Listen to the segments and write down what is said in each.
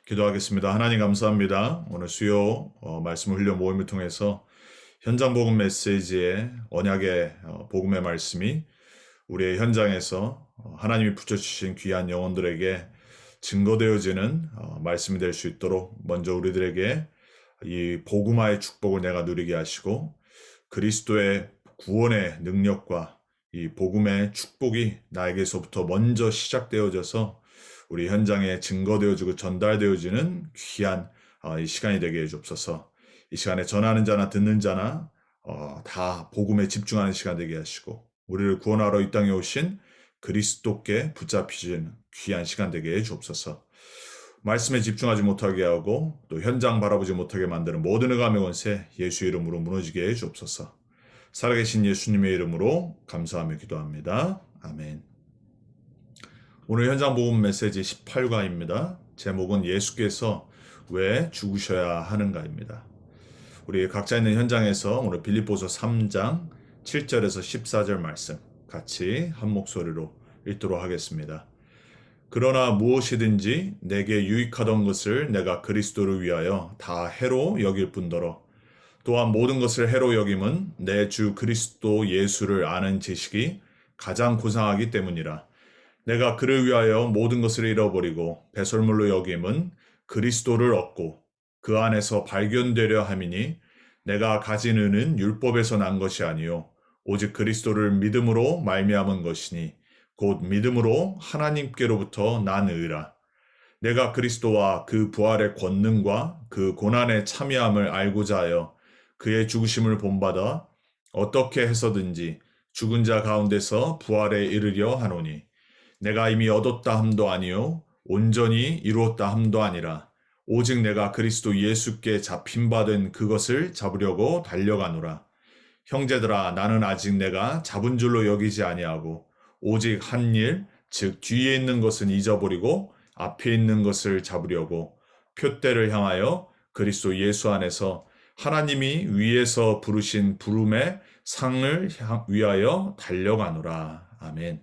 기도하겠습니다. 하나님 감사합니다. 오늘 수요 말씀 훈련 모임을 통해서 현장 복음 메시지의 언약의 복음의 말씀이 우리의 현장에서 하나님이 붙여주신 귀한 영혼들에게 증거되어지는 말씀이 될 수 있도록 먼저 우리들에게 이 복음화의 축복을 내가 누리게 하시고 그리스도의 구원의 능력과 이 복음의 축복이 나에게서부터 먼저 시작되어져서 우리 현장에 증거되어지고 전달되어지는 귀한 이 시간이 되게 해주옵소서. 이 시간에 전하는 자나 듣는 자나 다 복음에 집중하는 시간 되게 하시고 우리를 구원하러 이 땅에 오신 그리스도께 붙잡히시는 귀한 시간 되게 해주옵소서. 말씀에 집중하지 못하게 하고 또 현장 바라보지 못하게 만드는 모든 의감의 권세 예수 이름으로 무너지게 해주옵소서. 살아계신 예수님의 이름으로 감사하며 기도합니다. 아멘. 오늘 현장 복음 메시지 18과입니다. 제목은 예수께서 왜 죽으셔야 하는가입니다. 우리 각자 있는 현장에서 오늘 빌립보서 3장 7절에서 14절 말씀 같이 한 목소리로 읽도록 하겠습니다. 그러나 무엇이든지 내게 유익하던 것을 내가 그리스도를 위하여 다 해로 여길 뿐더러 또한 모든 것을 해로 여김은 내 주 그리스도 예수를 아는 지식이 가장 고상하기 때문이라. 내가 그를 위하여 모든 것을 잃어버리고 배설물로 여김은 그리스도를 얻고 그 안에서 발견되려 함이니 내가 가진 의는 율법에서 난 것이 아니요 오직 그리스도를 믿음으로 말미암은 것이니 곧 믿음으로 하나님께로부터 난 의라. 내가 그리스도와 그 부활의 권능과 그 고난의 참여함을 알고자 하여 그의 죽으심을 본받아 어떻게 해서든지 죽은 자 가운데서 부활에 이르려 하노니 내가 이미 얻었다 함도 아니요 온전히 이루었다 함도 아니라 오직 내가 그리스도 예수께 잡힌 바 된 그것을 잡으려고 달려가노라. 형제들아 나는 아직 내가 잡은 줄로 여기지 아니하고 오직 한 일 즉 뒤에 있는 것은 잊어버리고 앞에 있는 것을 잡으려고 표대를 향하여 그리스도 예수 안에서 하나님이 위에서 부르신 부름의 상을 위하여 달려가노라. 아멘.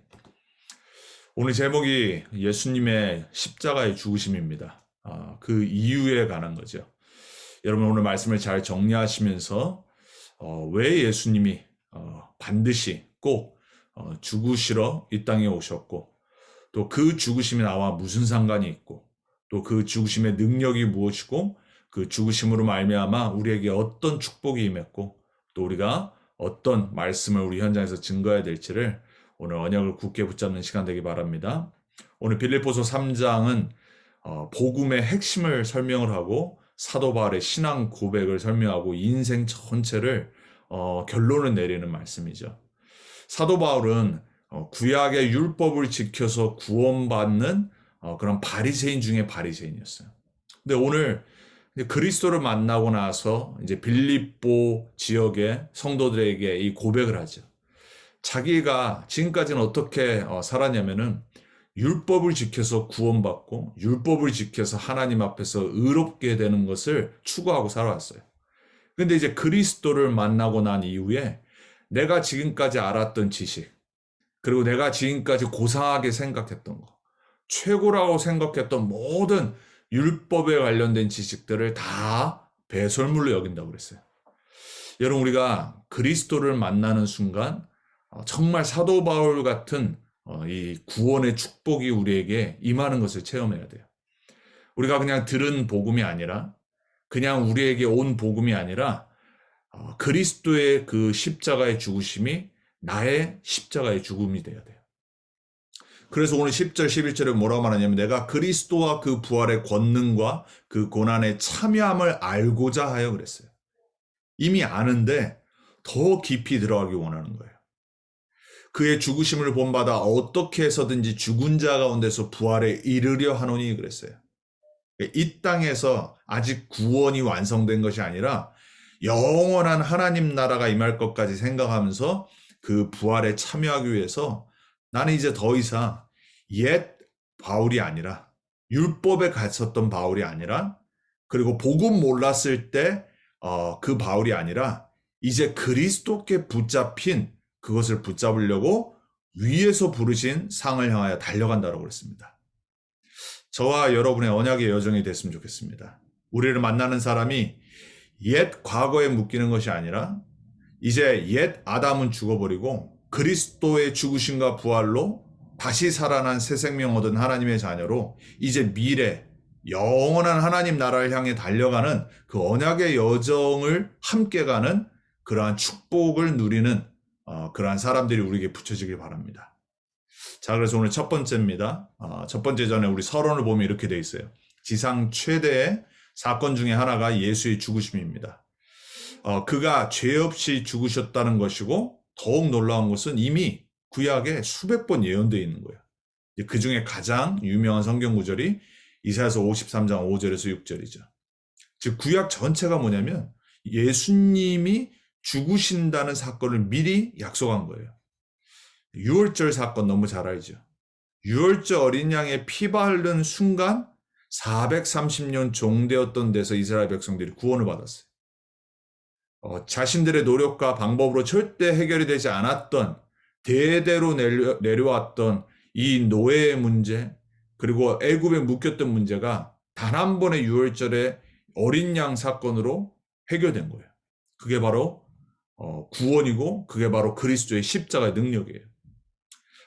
오늘 제목이 예수님의 십자가의 죽으심입니다. 그 이유에 관한 거죠. 여러분 오늘 말씀을 잘 정리하시면서 왜 예수님이 반드시 꼭 죽으시러 이 땅에 오셨고 또 그 죽으심이 나와 무슨 상관이 있고 또 그 죽으심의 능력이 무엇이고 그 죽으심으로 말미암아 우리에게 어떤 축복이 임했고 또 우리가 어떤 말씀을 우리 현장에서 증거해야 될지를 오늘 언약을 굳게 붙잡는 시간 되기 바랍니다. 오늘 빌립보서 3장은 복음의 핵심을 설명을 하고 사도 바울의 신앙 고백을 설명하고 인생 전체를 결론을 내리는 말씀이죠. 사도 바울은 구약의 율법을 지켜서 구원받는 그런 바리새인 중에 바리새인이었어요. 근데 오늘 그리스도를 만나고 나서 이제 빌립보 지역의 성도들에게 이 고백을 하죠. 자기가 지금까지는 어떻게 살았냐면은 율법을 지켜서 구원받고 율법을 지켜서 하나님 앞에서 의롭게 되는 것을 추구하고 살아왔어요. 근데 이제 그리스도를 만나고 난 이후에 내가 지금까지 알았던 지식, 그리고 내가 지금까지 고상하게 생각했던 거, 최고라고 생각했던 모든 율법에 관련된 지식들을 다 배설물로 여긴다고 그랬어요. 여러분 우리가 그리스도를 만나는 순간 정말 사도 바울 같은 이 구원의 축복이 우리에게 임하는 것을 체험해야 돼요. 우리가 그냥 들은 복음이 아니라 그냥 우리에게 온 복음이 아니라 그리스도의 그 십자가의 죽으심이 나의 십자가의 죽음이 되어야 돼요. 그래서 오늘 10절 11절에 뭐라고 말하냐면 내가 그리스도와 그 부활의 권능과 그 고난의 참여함을 알고자 하여 그랬어요. 이미 아는데 더 깊이 들어가기 원하는 거예요. 그의 죽으심을 본받아 어떻게 해서든지 죽은 자 가운데서 부활에 이르려 하노니 그랬어요. 이 땅에서 아직 구원이 완성된 것이 아니라 영원한 하나님 나라가 임할 것까지 생각하면서 그 부활에 참여하기 위해서 나는 이제 더 이상 옛 바울이 아니라 율법에 갇혔던 바울이 아니라 그리고 복음 몰랐을 때 그 바울이 아니라 이제 그리스도께 붙잡힌 그것을 붙잡으려고 위에서 부르신 상을 향하여 달려간다고 그랬습니다. 저와 여러분의 언약의 여정이 됐으면 좋겠습니다. 우리를 만나는 사람이 옛 과거에 묶이는 것이 아니라 이제 옛 아담은 죽어버리고 그리스도의 죽으심과 부활로 다시 살아난 새 생명 얻은 하나님의 자녀로 이제 미래 영원한 하나님 나라를 향해 달려가는 그 언약의 여정을 함께 가는 그러한 축복을 누리는 그러한 사람들이 우리에게 붙여지길 바랍니다. 자, 그래서 오늘 첫 번째입니다. 첫 번째 전에 우리 서론을 보면 이렇게 돼 있어요. 지상 최대의 사건 중에 하나가 예수의 죽으심입니다. 그가 죄 없이 죽으셨다는 것이고 더욱 놀라운 것은 이미 구약에 수백 번 예언되어 있는 거예요. 그 중에 가장 유명한 성경 구절이 이사야서 53장 5절에서 6절이죠. 즉 구약 전체가 뭐냐면 예수님이 죽으신다는 사건을 미리 약속한 거예요. 유월절 사건 너무 잘 알죠. 유월절 어린 양의 피 바른 순간 430년 종되었던 데서 이스라엘 백성들이 구원을 받았어요. 자신들의 노력과 방법으로 절대 해결이 되지 않았던 대대로 내려왔던 이 노예의 문제, 그리고 애굽에 묶였던 문제가 단 한 번의 유월절의 어린 양 사건으로 해결된 거예요. 그게 바로 구원이고 그게 바로 그리스도의 십자가의 능력이에요.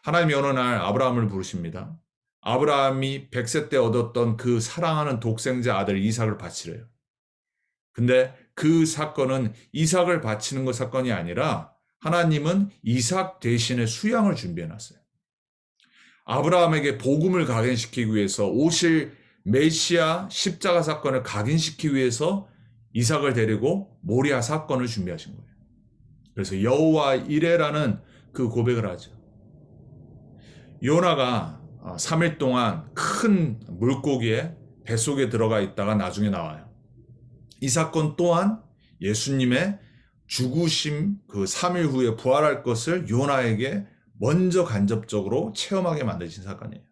하나님이 어느 날 아브라함을 부르십니다. 아브라함이 100세 때 얻었던 그 사랑하는 독생자 아들 이삭을 바치래요. 근데 그 사건은 이삭을 바치는 것 사건이 아니라 하나님은 이삭 대신에 수양을 준비해놨어요. 아브라함에게 복음을 각인시키기 위해서 오실 메시아 십자가 사건을 각인시키기 위해서 이삭을 데리고 모리아 사건을 준비하신 거예요. 그래서 여호와 이레라는 그 고백을 하죠. 요나가 3일 동안 큰 물고기에 뱃속에 들어가 있다가 나중에 나와요. 이 사건 또한 예수님의 죽으심 그 3일 후에 부활할 것을 요나에게 먼저 간접적으로 체험하게 만드신 사건이에요.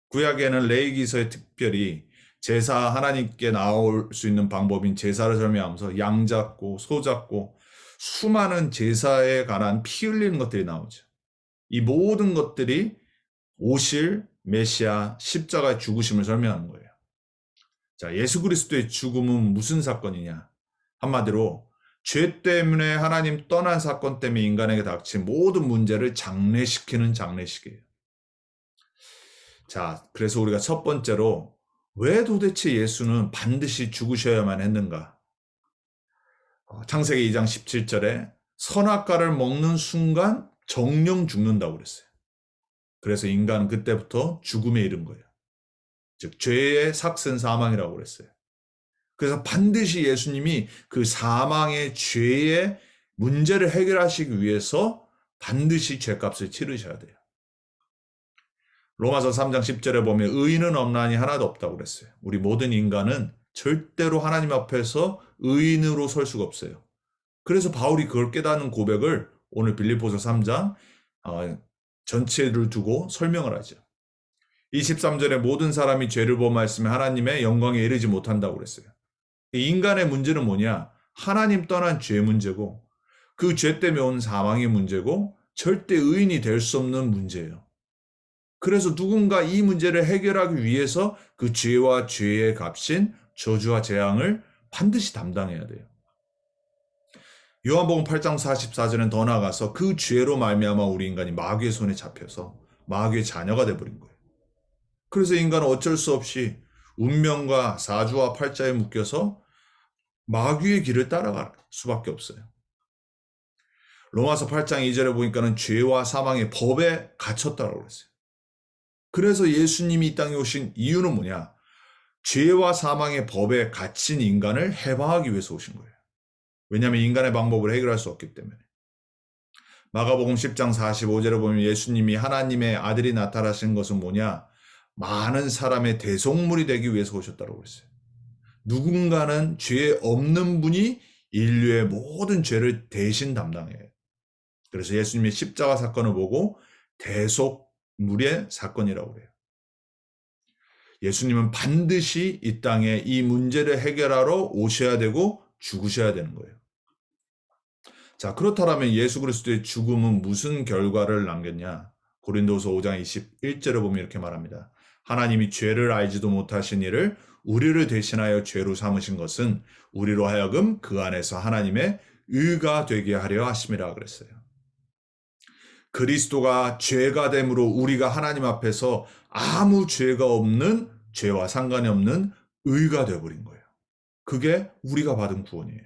구약에는 레위기서에 특별히 제사 하나님께 나올 수 있는 방법인 제사를 설명하면서 양 잡고 소 잡고 수많은 제사에 관한 피 흘리는 것들이 나오죠. 이 모든 것들이 오실 메시아 십자가의 죽으심을 설명하는 거예요. 자, 예수 그리스도의 죽음은 무슨 사건이냐? 한마디로 죄 때문에 하나님 떠난 사건 때문에 인간에게 닥친 모든 문제를 장례시키는 장례식이에요. 자, 그래서 우리가 첫 번째로 왜 도대체 예수는 반드시 죽으셔야만 했는가? 창세기 2장 17절에 선악과를 먹는 순간 정령 죽는다고 그랬어요. 그래서 인간은 그때부터 죽음에 이른 거예요. 즉 죄의 삭슨 사망이라고 그랬어요. 그래서 반드시 예수님이 그 사망의 죄의 문제를 해결하시기 위해서 반드시 죄값을 치르셔야 돼요. 로마서 3장 10절에 보면 의인은 없나니 하나도 없다고 그랬어요. 우리 모든 인간은 절대로 하나님 앞에서 의인으로 설 수가 없어요. 그래서 바울이 그걸 깨닫는 고백을 오늘 빌립보서 3장 전체를 두고 설명을 하죠. 23절에 모든 사람이 죄를 범하였으면 하나님의 영광에 이르지 못한다고 그랬어요. 인간의 문제는 뭐냐? 하나님 떠난 죄 문제고 그 죄 때문에 온 사망의 문제고 절대 의인이 될 수 없는 문제예요. 그래서 누군가 이 문제를 해결하기 위해서 그 죄와 죄의 값인 저주와 재앙을 반드시 담당해야 돼요. 요한복음 8장 44절은 더 나아가서 그 죄로 말미암아 우리 인간이 마귀의 손에 잡혀서 마귀의 자녀가 돼버린 거예요. 그래서 인간은 어쩔 수 없이 운명과 사주와 팔자에 묶여서 마귀의 길을 따라갈 수밖에 없어요. 로마서 8장 2절에 보니까는 죄와 사망의 법에 갇혔다고 그랬어요. 그래서 예수님이 이 땅에 오신 이유는 뭐냐? 죄와 사망의 법에 갇힌 인간을 해방하기 위해서 오신 거예요. 왜냐하면 인간의 방법으로 해결할 수 없기 때문에. 마가복음 10장 45절에 보면 예수님이 하나님의 아들이 나타나신 것은 뭐냐? 많은 사람의 대속물이 되기 위해서 오셨다고 그랬어요. 누군가는 죄 없는 분이 인류의 모든 죄를 대신 담당해요. 그래서 예수님의 십자가 사건을 보고 대속물의 사건이라고 해요. 예수님은 반드시 이 땅에 이 문제를 해결하러 오셔야 되고 죽으셔야 되는 거예요. 자, 그렇다면 예수 그리스도의 죽음은 무슨 결과를 남겼냐? 고린도서 5장 21절에 보면 이렇게 말합니다. 하나님이 죄를 알지도 못하신 이를 우리를 대신하여 죄로 삼으신 것은 우리로 하여금 그 안에서 하나님의 의가 되게 하려 하심이라 그랬어요. 그리스도가 죄가 됨으로 우리가 하나님 앞에서 아무 죄가 없는, 죄와 상관이 없는 의가 되어버린 거예요. 그게 우리가 받은 구원이에요.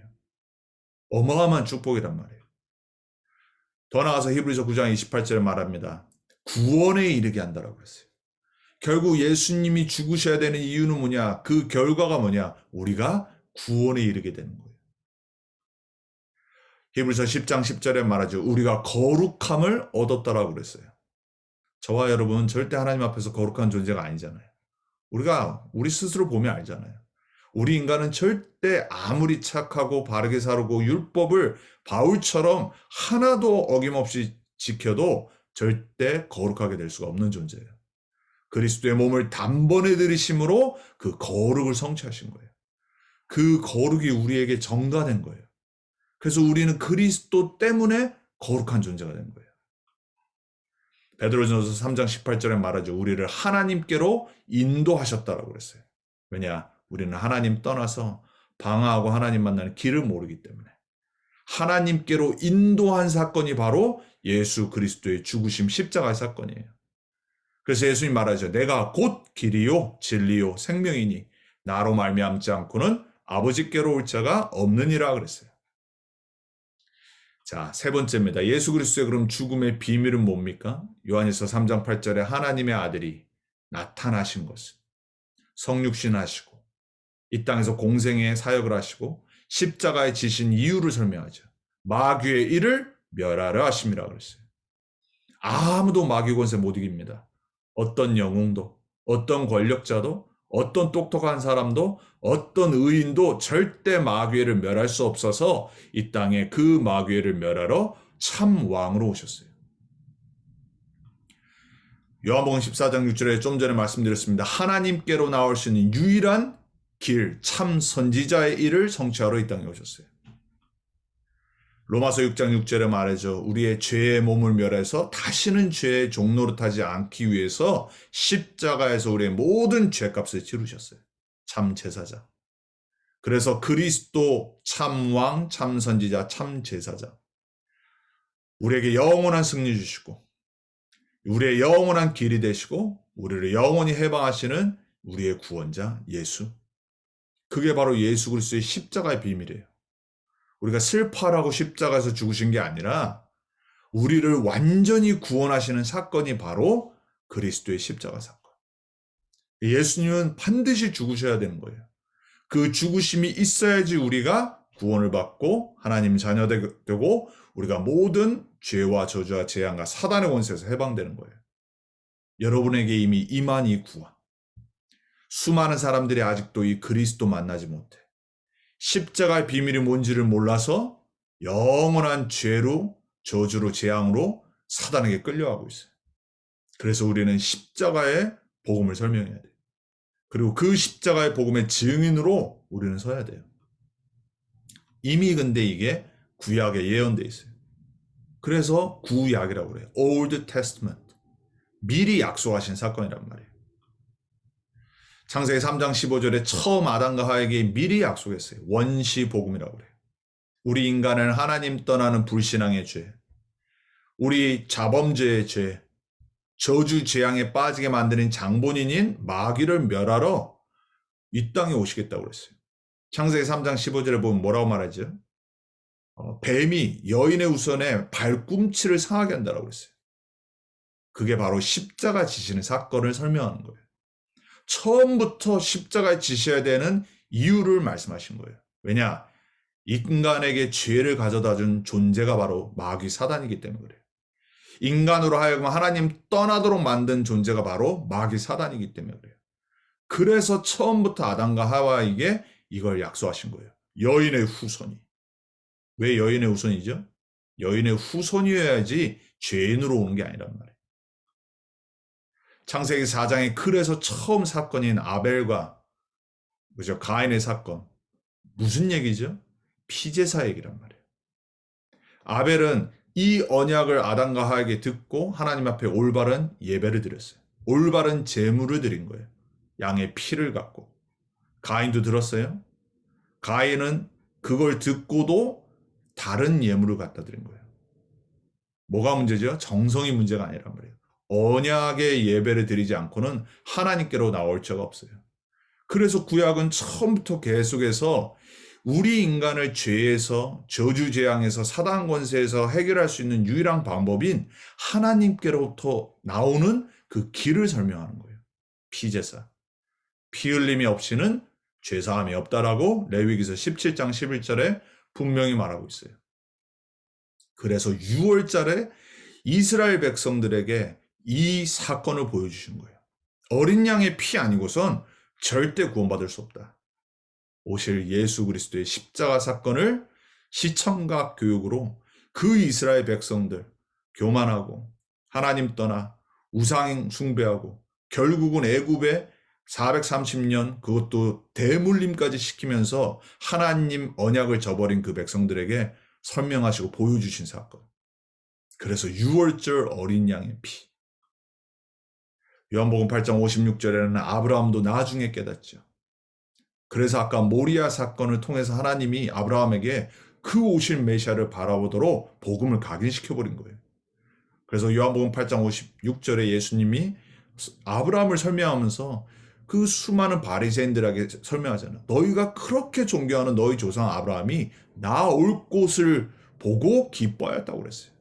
어마어마한 축복이란 말이에요. 더 나아가서 히브리서 9장 28절에 말합니다. 구원에 이르게 한다라고 그랬어요. 결국 예수님이 죽으셔야 되는 이유는 뭐냐? 그 결과가 뭐냐? 우리가 구원에 이르게 되는 거예요. 히브리서 10장 10절에 말하죠. 우리가 거룩함을 얻었다라고 그랬어요. 저와 여러분은 절대 하나님 앞에서 거룩한 존재가 아니잖아요. 우리가 우리 스스로 보면 알잖아요. 우리 인간은 절대 아무리 착하고 바르게 살고 율법을 바울처럼 하나도 어김없이 지켜도 절대 거룩하게 될 수가 없는 존재예요. 그리스도의 몸을 단번에 들이심으로 그 거룩을 성취하신 거예요. 그 거룩이 우리에게 전가된 거예요. 그래서 우리는 그리스도 때문에 거룩한 존재가 된 거예요. 베드로전서 3장 18절에 말하죠. 우리를 하나님께로 인도하셨다라고 그랬어요. 왜냐? 우리는 하나님 떠나서 방황하고 하나님 만나는 길을 모르기 때문에. 하나님께로 인도한 사건이 바로 예수 그리스도의 죽으심 십자가의 사건이에요. 그래서 예수님 말하죠. 내가 곧 길이요 진리요 생명이니 나로 말미암지 않고는 아버지께로 올 자가 없느니라 그랬어요. 자, 세 번째입니다. 예수 그리스도의 그럼 죽음의 비밀은 뭡니까? 요한일서 3장 8절에 하나님의 아들이 나타나신 것은 성육신 하시고 이 땅에서 공생의 사역을 하시고 십자가에 지신 이유를 설명하죠. 마귀의 일을 멸하려 하심이라 그랬어요. 아무도 마귀 권세 못 이깁니다. 어떤 영웅도, 어떤 권력자도, 어떤 똑똑한 사람도, 어떤 의인도 절대 마귀를 멸할 수 없어서 이 땅에 그 마귀를 멸하러 참 왕으로 오셨어요. 요한복음 14장 6절에 좀 전에 말씀드렸습니다. 하나님께로 나올 수 있는 유일한 길, 참 선지자의 일을 성취하러 이 땅에 오셨어요. 로마서 6장 6절에 말하죠. 우리의 죄의 몸을 멸해서 다시는 죄의 종노릇하지 않기 위해서 십자가에서 우리의 모든 죄값을 치르셨어요. 참 제사자. 그래서 그리스도 참 왕, 참 선지자, 참 제사자. 우리에게 영원한 승리 주시고 우리의 영원한 길이 되시고 우리를 영원히 해방하시는 우리의 구원자 예수. 그게 바로 예수 그리스도의 십자가의 비밀이에요. 우리가 슬퍼하라고 십자가에서 죽으신 게 아니라 우리를 완전히 구원하시는 사건이 바로 그리스도의 십자가 사건. 예수님은 반드시 죽으셔야 되는 거예요. 그 죽으심이 있어야지 우리가 구원을 받고 하나님 자녀 되고 우리가 모든 죄와 저주와 재앙과 사단의 권세에서 해방되는 거예요. 여러분에게 이미 임한 이 구원. 수많은 사람들이 아직도 이 그리스도 만나지 못해. 십자가의 비밀이 뭔지를 몰라서 영원한 죄로, 저주로, 재앙으로 사단에게 끌려가고 있어요. 그래서 우리는 십자가의 복음을 설명해야 돼요. 그리고 그 십자가의 복음의 증인으로 우리는 서야 돼요. 이미 근데 이게 구약에 예언되어 있어요. 그래서 구약이라고 그래요. Old Testament. 미리 약속하신 사건이란 말이에요. 창세기 3장 15절에 처음 아담과 하에게 미리 약속했어요. 원시 복음이라고 그래요. 우리 인간은 하나님 떠나는 불신앙의 죄, 우리 자범죄의 죄, 저주 재앙에 빠지게 만드는 장본인인 마귀를 멸하러 이 땅에 오시겠다고 그랬어요. 창세기 3장 15절에 보면 뭐라고 말하죠? 뱀이 여인의 우선에 발꿈치를 상하게 한다고 그랬어요. 그게 바로 십자가 지시는 사건을 설명하는 거예요. 처음부터 십자가에 지셔야 되는 이유를 말씀하신 거예요. 왜냐? 인간에게 죄를 가져다 준 존재가 바로 마귀 사단이기 때문에 그래요. 인간으로 하여금 하나님 떠나도록 만든 존재가 바로 마귀 사단이기 때문에 그래요. 그래서 처음부터 아담과 하와에게 이걸 약속하신 거예요. 여인의 후손이. 왜 여인의 후손이죠? 여인의 후손이어야지 죄인으로 오는 게 아니란 말이에요. 창세기 4장의 그래서 처음 사건인 아벨과 그죠? 가인의 사건. 무슨 얘기죠? 피제사 얘기란 말이에요. 아벨은 이 언약을 아담과 하에게 듣고 하나님 앞에 올바른 예배를 드렸어요. 올바른 제물을 드린 거예요. 양의 피를 갖고. 가인도 들었어요? 가인은 그걸 듣고도 다른 예물을 갖다 드린 거예요. 뭐가 문제죠? 정성이 문제가 아니란 말이에요. 언약의 예배를 드리지 않고는 하나님께로 나올 자가 없어요. 그래서 구약은 처음부터 계속해서 우리 인간을 죄에서, 저주재앙에서, 사단 권세에서 해결할 수 있는 유일한 방법인 하나님께로부터 나오는 그 길을 설명하는 거예요. 피제사. 피 흘림이 없이는 죄사함이 없다라고 레위기서 17장 11절에 분명히 말하고 있어요. 그래서 6월절에 이스라엘 백성들에게 이 사건을 보여주신 거예요. 어린 양의 피 아니고선 절대 구원받을 수 없다. 오실 예수 그리스도의 십자가 사건을 시청각 교육으로 그 이스라엘 백성들 교만하고 하나님 떠나 우상 숭배하고 결국은 애굽에 430년 그것도 대물림까지 시키면서 하나님 언약을 저버린 그 백성들에게 설명하시고 보여주신 사건. 그래서 6월절 어린 양의 피. 요한복음 8장 56절에는 아브라함도 나중에 깨닫죠. 그래서 아까 모리아 사건을 통해서 하나님이 아브라함에게 그 오실 메시아를 바라보도록 복음을 각인시켜버린 거예요. 그래서 요한복음 8장 56절에 예수님이 아브라함을 설명하면서 그 수많은 바리새인들에게 설명하잖아요. 너희가 그렇게 존경하는 너희 조상 아브라함이 나 올 곳을 보고 기뻐하였다고 그랬어요.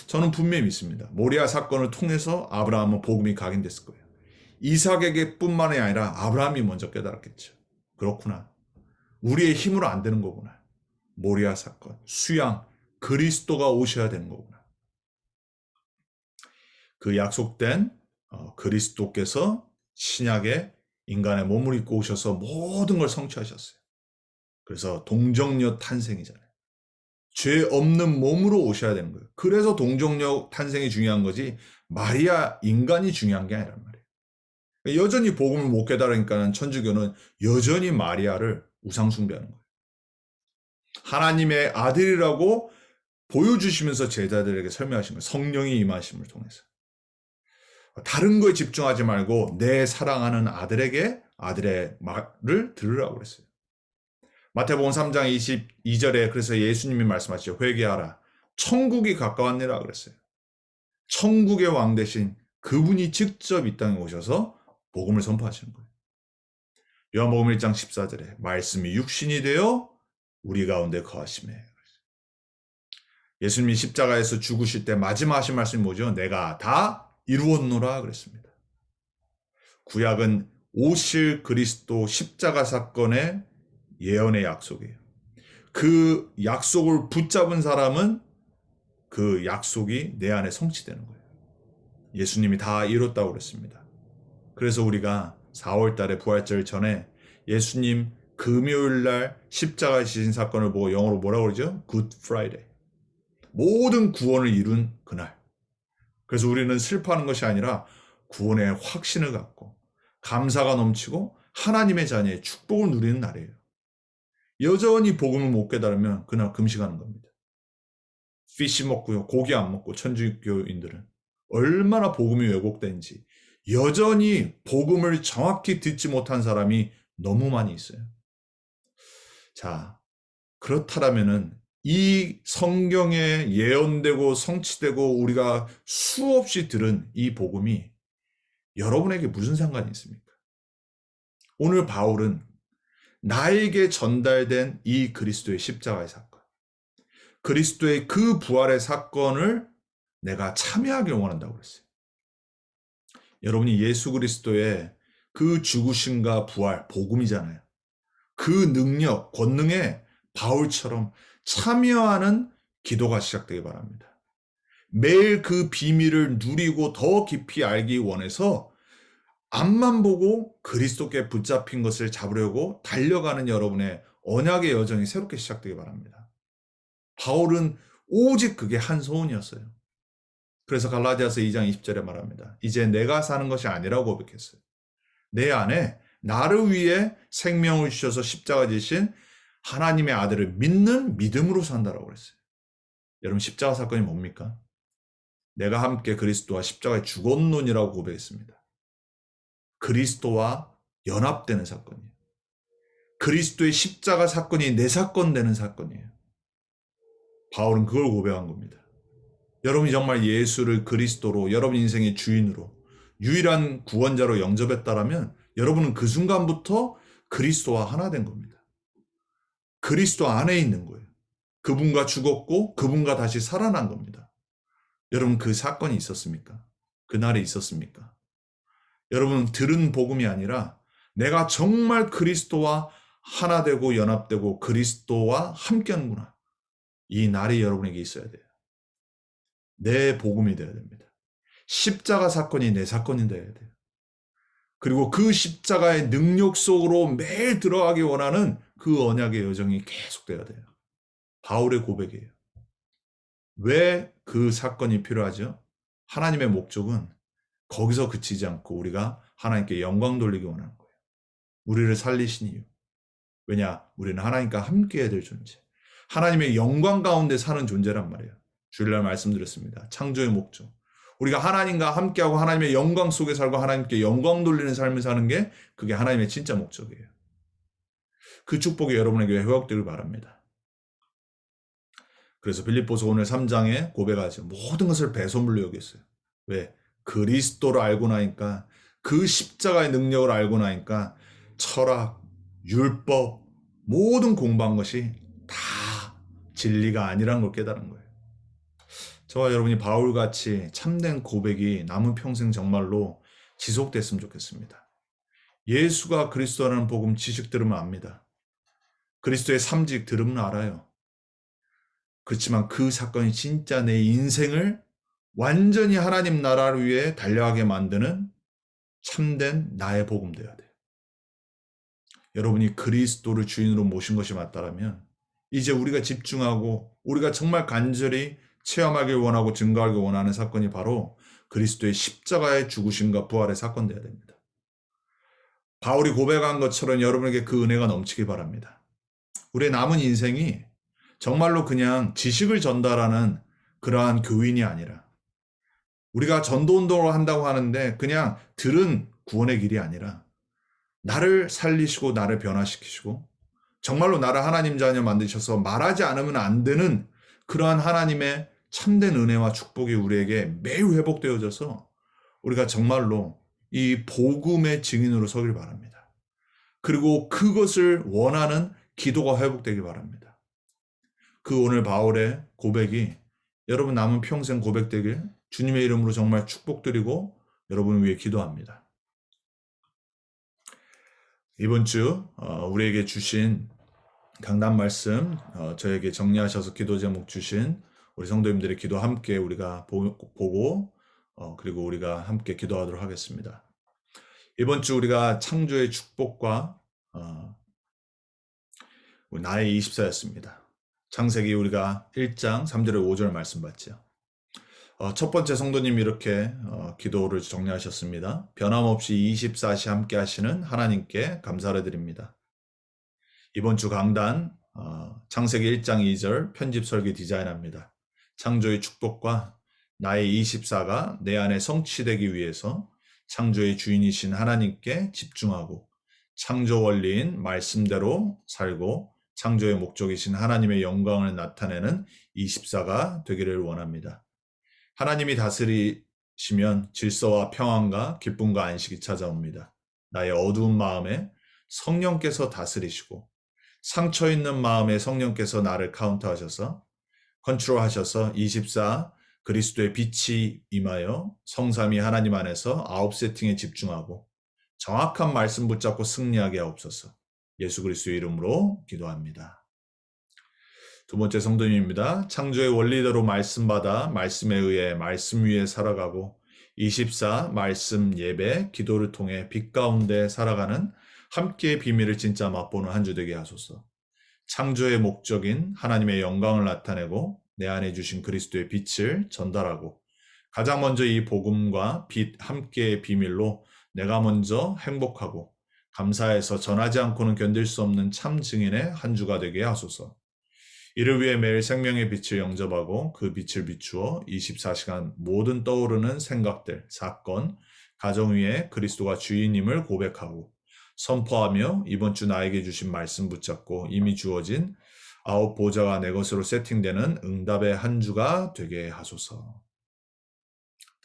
저는 분명히 믿습니다. 모리아 사건을 통해서 아브라함은 복음이 각인됐을 거예요. 이삭에게 뿐만이 아니라 아브라함이 먼저 깨달았겠죠. 그렇구나. 우리의 힘으로 안 되는 거구나. 모리아 사건, 수양, 그리스도가 오셔야 되는 거구나. 그 약속된 그리스도께서 신약에 인간의 몸을 입고 오셔서 모든 걸 성취하셨어요. 그래서 동정녀 탄생이잖아요. 죄 없는 몸으로 오셔야 되는 거예요. 그래서 동정녀 탄생이 중요한 거지 마리아 인간이 중요한 게 아니란 말이에요. 여전히 복음을 못 깨달으니까 천주교는 여전히 마리아를 우상숭배하는 거예요. 하나님의 아들이라고 보여주시면서 제자들에게 설명하신 거예요. 성령이 임하심을 통해서. 다른 거에 집중하지 말고 내 사랑하는 아들에게 아들의 말을 들으라고 그랬어요. 마태복음 3장 22절에 그래서 예수님이 말씀하시죠. 회개하라. 천국이 가까웠느라 그랬어요. 천국의 왕 대신 그분이 직접 이 땅에 오셔서 복음을 선포하시는 거예요. 요한복음 1장 14절에 말씀이 육신이 되어 우리 가운데 거하시매. 예수님이 십자가에서 죽으실 때 마지막 하신 말씀이 뭐죠? 내가 다 이루었노라 그랬습니다. 구약은 오실 그리스도 십자가 사건의 예언의 약속이에요. 그 약속을 붙잡은 사람은 그 약속이 내 안에 성취되는 거예요. 예수님이 다 이뤘다고 그랬습니다. 그래서 우리가 4월 달에 부활절 전에 예수님 금요일 날 십자가에 지신 사건을 보고 영어로 뭐라고 그러죠? Good Friday. 모든 구원을 이룬 그날. 그래서 우리는 슬퍼하는 것이 아니라 구원의 확신을 갖고 감사가 넘치고 하나님의 자녀의 축복을 누리는 날이에요. 여전히 복음을 못 깨달으면 그날 금식하는 겁니다. 피시 먹고요. 고기 안 먹고 천주교인들은 얼마나 복음이 왜곡된지 여전히 복음을 정확히 듣지 못한 사람이 너무 많이 있어요. 자, 그렇다면은 이 성경에 예언되고 성취되고 우리가 수없이 들은 이 복음이 여러분에게 무슨 상관이 있습니까? 오늘 바울은 나에게 전달된 이 그리스도의 십자가의 사건, 그리스도의 그 부활의 사건을 내가 참여하길 원한다고 그랬어요. 여러분이 예수 그리스도의 그 죽으심과 부활, 복음이잖아요. 그 능력, 권능에 바울처럼 참여하는 기도가 시작되기 바랍니다. 매일 그 비밀을 누리고 더 깊이 알기 원해서 앞만 보고 그리스도께 붙잡힌 것을 잡으려고 달려가는 여러분의 언약의 여정이 새롭게 시작되기 바랍니다. 바울은 오직 그게 한 소원이었어요. 그래서 갈라디아서 2장 20절에 말합니다. 이제 내가 사는 것이 아니라고 고백했어요. 내 안에 나를 위해 생명을 주셔서 십자가 지신 하나님의 아들을 믿는 믿음으로 산다라고 그랬어요. 여러분 십자가 사건이 뭡니까? 내가 함께 그리스도와 십자가에 죽었노니라고 고백했습니다. 그리스도와 연합되는 사건이에요. 그리스도의 십자가 사건이 내 사건 되는 사건이에요. 바울은 그걸 고백한 겁니다. 여러분이 정말 예수를 그리스도로 여러분 인생의 주인으로 유일한 구원자로 영접했다라면 여러분은 그 순간부터 그리스도와 하나 된 겁니다. 그리스도 안에 있는 거예요. 그분과 죽었고 그분과 다시 살아난 겁니다. 여러분 그 사건이 있었습니까? 그날에 있었습니까? 여러분 들은 복음이 아니라 내가 정말 그리스도와 하나 되고 연합되고 그리스도와 함께하는구나. 이 날이 여러분에게 있어야 돼요. 내 복음이 되어야 됩니다. 십자가 사건이 내 사건이 되어야 돼요. 그리고 그 십자가의 능력 속으로 매일 들어가기 원하는 그 언약의 여정이 계속돼야 돼요. 바울의 고백이에요. 왜 그 사건이 필요하죠? 하나님의 목적은 거기서 그치지 않고 우리가 하나님께 영광 돌리기 원하는 거예요. 우리를 살리신 이유. 왜냐? 우리는 하나님과 함께 해야 될 존재. 하나님의 영광 가운데 사는 존재란 말이에요. 주일날 말씀드렸습니다. 창조의 목적. 우리가 하나님과 함께하고 하나님의 영광 속에 살고 하나님께 영광 돌리는 삶을 사는 게 그게 하나님의 진짜 목적이에요. 그 축복이 여러분에게 회복되길 바랍니다. 그래서 빌립보서 오늘 3장에 고백하죠. 모든 것을 배설물로 여겼어요. 왜? 그리스도를 알고 나니까 그 십자가의 능력을 알고 나니까 철학, 율법, 모든 공부한 것이 다 진리가 아니라는 걸 깨달은 거예요. 저와 여러분이 바울같이 참된 고백이 남은 평생 정말로 지속됐으면 좋겠습니다. 예수가 그리스도라는 복음 지식 들으면 압니다. 그리스도의 삼직 들으면 알아요. 그렇지만 그 사건이 진짜 내 인생을 완전히 하나님 나라를 위해 달려가게 만드는 참된 나의 복음 되어야 돼요. 여러분이 그리스도를 주인으로 모신 것이 맞다라면 이제 우리가 집중하고 우리가 정말 간절히 체험하길 원하고 증거하길 원하는 사건이 바로 그리스도의 십자가의 죽으심과 부활의 사건 되어야 됩니다. 바울이 고백한 것처럼 여러분에게 그 은혜가 넘치기 바랍니다. 우리의 남은 인생이 정말로 그냥 지식을 전달하는 그러한 교인이 아니라 우리가 전도운동을 한다고 하는데 그냥 들은 구원의 길이 아니라 나를 살리시고 나를 변화시키시고 정말로 나를 하나님 자녀 만드셔서 말하지 않으면 안 되는 그러한 하나님의 참된 은혜와 축복이 우리에게 매일 회복되어져서 우리가 정말로 이 복음의 증인으로 서길 바랍니다. 그리고 그것을 원하는 기도가 회복되길 바랍니다. 그 오늘 바울의 고백이 여러분 남은 평생 고백되길 주님의 이름으로 정말 축복드리고 여러분을 위해 기도합니다. 이번 주 우리에게 주신 강단 말씀 저에게 정리하셔서 기도 제목 주신 우리 성도님들의 기도 함께 우리가 보고 그리고 우리가 함께 기도하도록 하겠습니다. 이번 주 우리가 창조의 축복과 나의 24였습니다. 창세기 우리가 1장 3절에 5절 말씀 봤죠. 첫 번째 성도님이 이렇게 기도를 정리하셨습니다. 변함없이 24시 함께 하시는 하나님께 감사를 드립니다. 이번 주 강단 창세기 1장 2절 편집 설계 디자인합니다. 창조의 축복과 나의 24가 내 안에 성취되기 위해서 창조의 주인이신 하나님께 집중하고 창조 원리인 말씀대로 살고 창조의 목적이신 하나님의 영광을 나타내는 24가 되기를 원합니다. 하나님이 다스리시면 질서와 평안과 기쁨과 안식이 찾아옵니다. 나의 어두운 마음에 성령께서 다스리시고 상처 있는 마음에 성령께서 나를 카운터하셔서 컨트롤하셔서 24 그리스도의 빛이 임하여 성삼위 하나님 안에서 아웃 세팅에 집중하고 정확한 말씀 붙잡고 승리하게 하옵소서. 예수 그리스도의 이름으로 기도합니다. 두 번째 성도님입니다. 창조의 원리대로 말씀 받아 말씀에 의해 말씀 위에 살아가고 24 말씀 예배 기도를 통해 빛 가운데 살아가는 함께의 비밀을 진짜 맛보는 한 주 되게 하소서. 창조의 목적인 하나님의 영광을 나타내고 내 안에 주신 그리스도의 빛을 전달하고 가장 먼저 이 복음과 빛 함께의 비밀로 내가 먼저 행복하고 감사해서 전하지 않고는 견딜 수 없는 참 증인의 한 주가 되게 하소서. 이를 위해 매일 생명의 빛을 영접하고 그 빛을 비추어 24시간 모든 떠오르는 생각들, 사건, 가정 위에 그리스도가 주인임을 고백하고 선포하며 이번 주 나에게 주신 말씀 붙잡고 이미 주어진 9보좌가 내 것으로 세팅되는 응답의 한 주가 되게 하소서.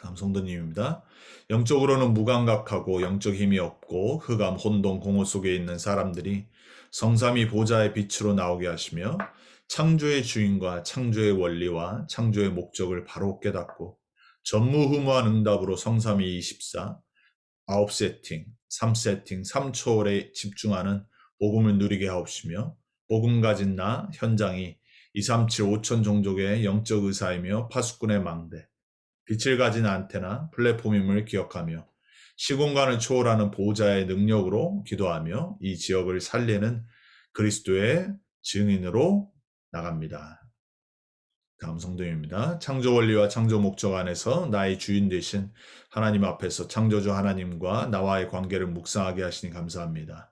다음 성도님입니다. 영적으로는 무감각하고 영적 힘이 없고 흑암, 혼돈, 공허 속에 있는 사람들이 성삼위 보좌의 빛으로 나오게 하시며 창조의 주인과 창조의 원리와 창조의 목적을 바로 깨닫고 전무후무한 응답으로 성삼위 24, 9세팅, 3세팅, 3초월에 집중하는 복음을 누리게 하옵시며 복음 가진 나, 현장이 237, 5천 종족의 영적 의사이며 파수꾼의 망대, 빛을 가진 안테나, 플랫폼임을 기억하며 시공간을 초월하는 보호자의 능력으로 기도하며 이 지역을 살리는 그리스도의 증인으로 나갑니다. 다음 성도입니다. 창조 원리와 창조 목적 안에서 나의 주인 되신 하나님 앞에서 창조주 하나님과 나와의 관계를 묵상하게 하시니 감사합니다.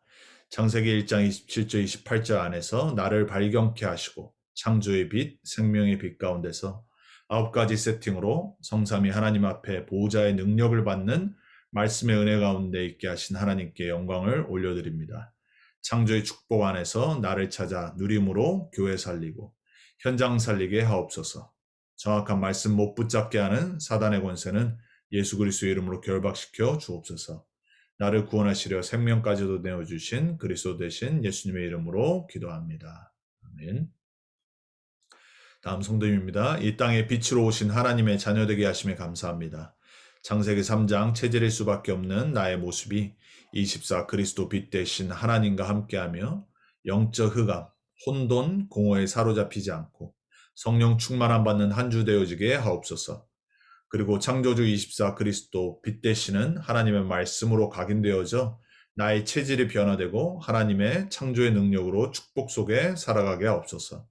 창세기 1장 27절 28절 안에서 나를 발견케 하시고 창조의 빛, 생명의 빛 가운데서 9가지 세팅으로 성삼위 하나님 앞에 보호자의 능력을 받는 말씀의 은혜 가운데 있게 하신 하나님께 영광을 올려드립니다. 창조의 축복 안에서 나를 찾아 누림으로 교회 살리고 현장 살리게 하옵소서. 정확한 말씀 못 붙잡게 하는 사단의 권세는 예수 그리스도의 이름으로 결박시켜 주옵소서. 나를 구원하시려 생명까지도 내어주신 그리스도 되신 예수님의 이름으로 기도합니다. 아멘. 다음 성도님입니다. 이 땅에 빛으로 오신 하나님의 자녀되게 하심에 감사합니다. 창세기 3장 체질일 수밖에 없는 나의 모습이 24 그리스도 빛 대신 하나님과 함께하며 영적 흑암, 혼돈, 공허에 사로잡히지 않고 성령 충만함 받는 한 주 되어지게 하옵소서. 그리고 창조주 24 그리스도 빛 되시는 하나님의 말씀으로 각인되어져 나의 체질이 변화되고 하나님의 창조의 능력으로 축복 속에 살아가게 하옵소서.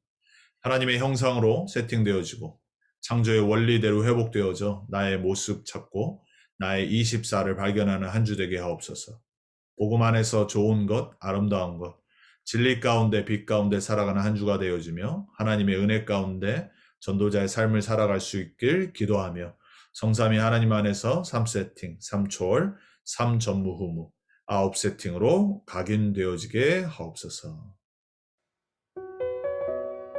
하나님의 형상으로 세팅되어지고 창조의 원리대로 회복되어져 나의 모습 찾고 나의 24를 발견하는 한 주 되게 하옵소서. 복음 안에서 좋은 것, 아름다운 것, 진리 가운데 빛 가운데 살아가는 한 주가 되어지며 하나님의 은혜 가운데 전도자의 삶을 살아갈 수 있길 기도하며 성삼위 하나님 안에서 3세팅, 3초월, 3전무후무, 9세팅으로 각인되어지게 하옵소서.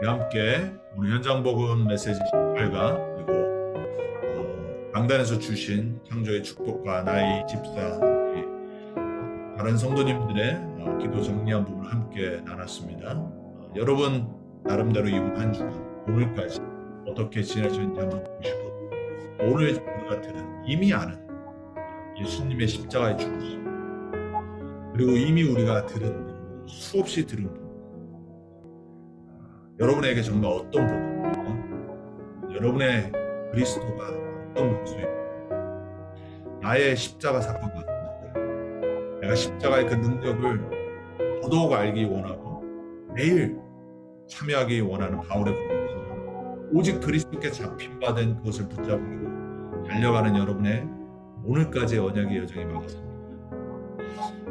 함께 우리 현장복음 메시지 18가 그리고 강단에서 주신 창조의 축복과 나의 집사 다른 성도님들의 기도 정리한 부분을 함께 나눴습니다. 여러분 나름대로 이번 한 주간 오늘까지 어떻게 지내셨는지 한번 보시고 오늘 우리가 들은 이미 아는 예수님의 십자가의 죽으심 그리고 이미 우리가 들은 수없이 들은 부분 여러분에게 정말 어떤 복음입니까? 여러분의 그리스도가 어떤 목소리입니까? 나의 십자가 사건과 같습니다. 내가 십자가의 그 능력을 더더욱 알기 원하고 매일 참여하기 원하는 바울의 고백입니다. 오직 그리스도께 잡힌받은 그것을 붙잡고 달려가는 여러분의 오늘까지의 언약의 여정이 막았습니다.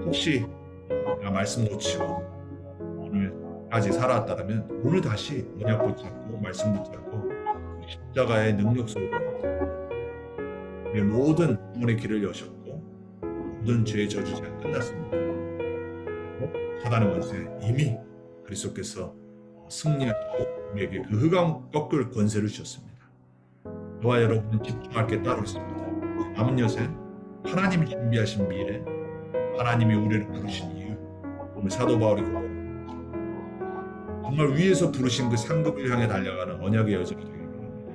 혹시 내가 말씀 놓치고 오늘까지 살아왔다면 오늘 다시 언약 붙잡고 말씀 붙잡고 십자가의 능력 속으로 모든 구원의 길을 여셨고 모든 죄의 저주가 끝났습니다. 사단의 권세 이미 그리스도께서 승리하시고 우리에게 그 흑암 꺾을 권세를 주셨습니다. 저와 여러분은 집중할 게 따로 있습니다. 남은 여생 하나님이 준비하신 미래 하나님이 우리를 부르신 이유 오늘 사도 바울이 정말 위에서 부르신 그 상급을 향해 달려가는 언약의 여정이 되길 바랍니다.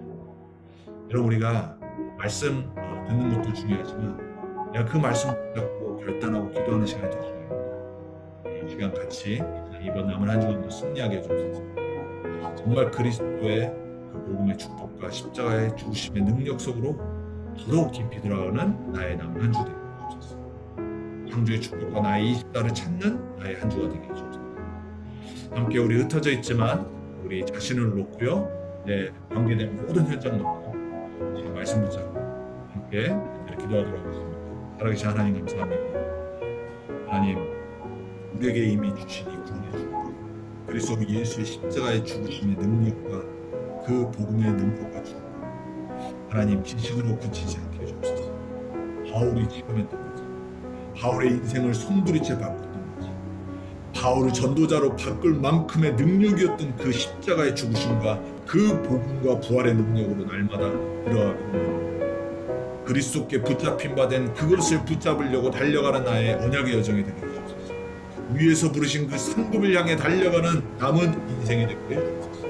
여러분 우리가 말씀 듣는 것도 중요하지만 내가 그 말씀 붙잡고 결단하고 기도하는 시간이 더 중요합니다. 이 시간 같이 이번 남은 한 주간도 승리하게 해주옵소서. 정말 그리스도의 그 복음의 축복과 십자가의 죽으심의 능력 속으로 더더욱 깊이 들어가는 나의 남은 한 주 되게 해주옵소서. 창조의 축복과 나의 24를 찾는 나의 한 주가 되게 해주옵소서. 함께 우리 흩어져 있지만 우리 자신을 놓고요 내 관계된 모든 현장 놓고 지금 말씀 붙잡고 함께 기도하도록 하겠습니다. 살아계신 하나님 감사합니다. 하나님 우리에게 이미 주신 이 구원의 축복 그리스도 예수의 십자가의 죽으심의 능력과 그 복음의 능력과 하나님 지식으로 그치지 않게 해주옵소서. 바울이 체험했던 거지. 바울의 인생을 송두리째 바꿨던 거지. 바울을 전도자로 바꿀 만큼의 능력이었던 그 십자가의 죽으심과 그 복음과 부활의 능력으로 날마다 들어가고 그리스도께 붙잡힌 바 된 그것을 붙잡으려고 달려가는 나의 언약의 여정이 되게 해주옵소서. 위에서 부르신 그 상급을 향해 달려가는 남은 인생이 되게 해주옵소서.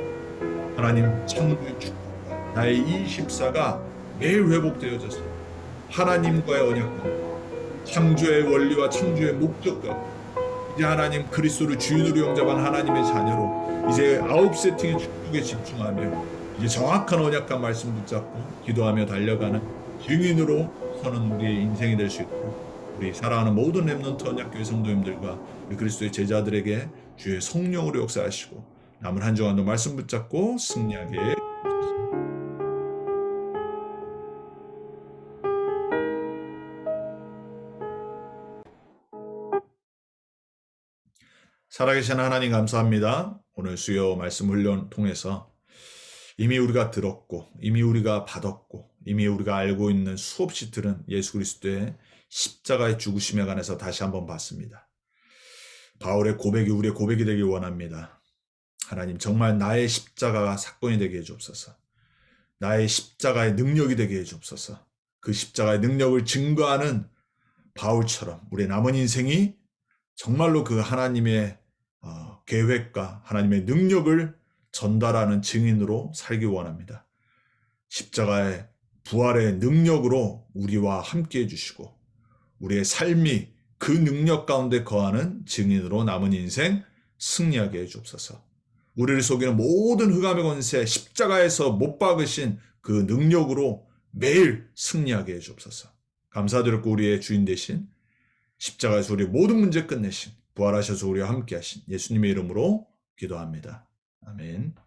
하나님 창조의 축복과 나의 이 십사가 매일 회복되어져서 하나님과의 언약과 창조의 원리와 창조의 목적과 이제 하나님 그리스도를 주인으로 영접한 하나님의 자녀로 이제 9세팅의 축복에 집중하며 이제 정확한 언약과 말씀 붙잡고 기도하며 달려가는 증인으로 서는 우리의 인생이 될 수 있도록 우리 사랑하는 모든 렘넌트 언약교회 성도님들과 그리스도의 제자들에게 주의 성령으로 역사하시고 남은 한 주간도 말씀 붙잡고 승리하게. 살아계신 하나님 감사합니다. 오늘 수요 말씀 훈련 통해서 이미 우리가 들었고 이미 우리가 받았고 이미 우리가 알고 있는 수없이 들은 예수 그리스도의 십자가의 죽으심에 관해서 다시 한번 봤습니다. 바울의 고백이 우리의 고백이 되길 원합니다. 하나님 정말 나의 십자가가 사건이 되게 해주옵소서. 나의 십자가의 능력이 되게 해주옵소서. 그 십자가의 능력을 증거하는 바울처럼 우리의 남은 인생이 정말로 그 하나님의 계획과 하나님의 능력을 전달하는 증인으로 살기 원합니다. 십자가의 부활의 능력으로 우리와 함께 해주시고 우리의 삶이 그 능력 가운데 거하는 증인으로 남은 인생 승리하게 해주옵소서. 우리를 속이는 모든 흑암의 권세 십자가에서 못 박으신 그 능력으로 매일 승리하게 해주옵소서. 감사드렸고 우리의 주인 되신 십자가에서 우리의 모든 문제 끝내신 부활하셔서 우리와 함께 하신 예수님의 이름으로 기도합니다. 아멘.